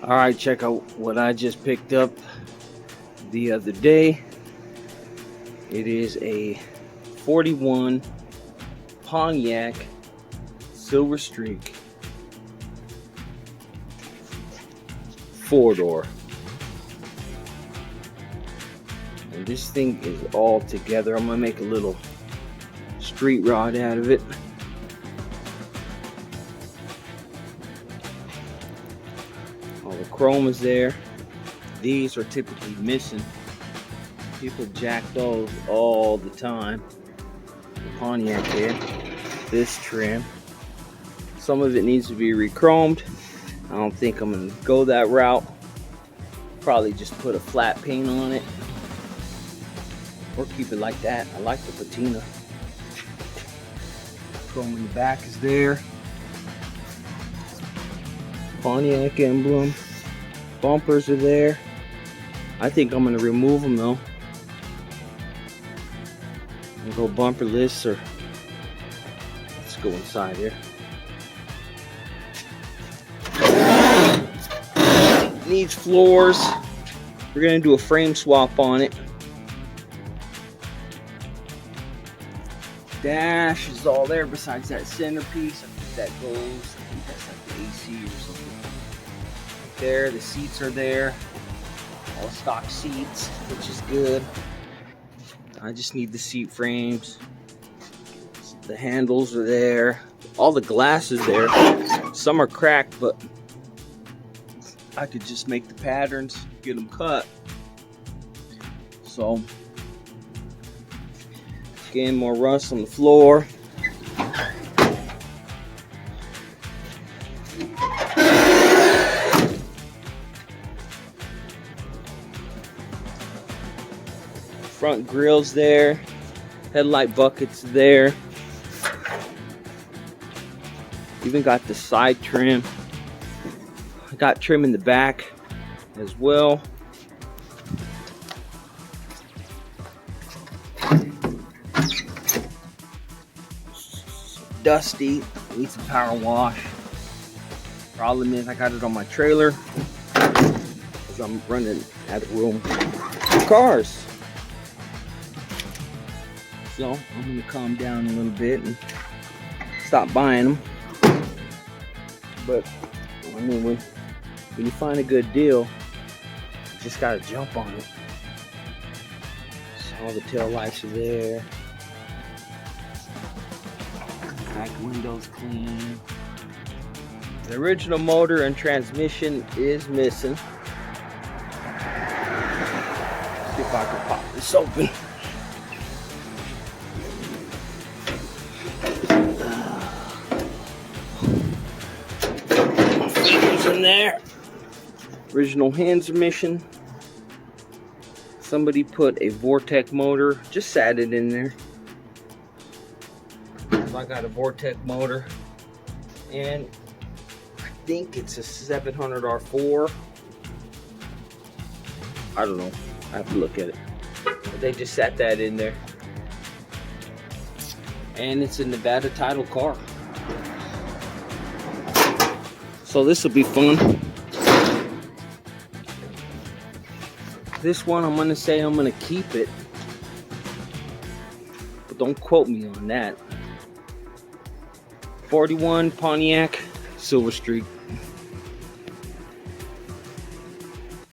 Alright, check out what I just picked up the other day. It is a 41 Pontiac Silver Streak 4-door. And this thing is all together. I'm gonna make a little street rod out of it. All the chrome is there. These are typically missing. People jack those all the time. The Pontiac here. This trim. Some of it needs to be re-chromed. I don't think I'm gonna go that route. Probably just put a flat paint on it. Or keep it like that. I like the patina. Chrome in the back is there. Pontiac emblem. Bumpers are there. I think I'm gonna remove them though. And go bumperless, or let's go inside here. Needs floors. We're gonna do a frame swap on it. Dash is all there besides that centerpiece. I think that goes, I think that's like the AC or something. There, the seats are there. All stock seats, which is good. I just need the seat frames. The handles are there. All the glass is there. Some are cracked, but I could just make the patterns, get them cut. So, again, more rust on the floor. Front grill's there. Headlight buckets there. Even got the side trim. I got trim in the back as well. Dusty, needs a power wash. Problem is I got it on my trailer because I'm running out of room for cars. So I'm gonna calm down a little bit and stop buying them. But I mean, when you find a good deal, you just gotta jump on it. So all the tail lights are there. Back windows clean. The original motor and transmission is missing. See if I can pop this open. In there. Original hands are missing. Somebody put a Vortec motor, just sat it in there. So I got a Vortec motor, and I think it's a 700 R4. I don't know. I have to look at it. But they just sat that in there. And it's a Nevada title car. So this will be fun. This one I'm gonna say I'm gonna keep it, but don't quote me on that. 41 Pontiac Silver Streak.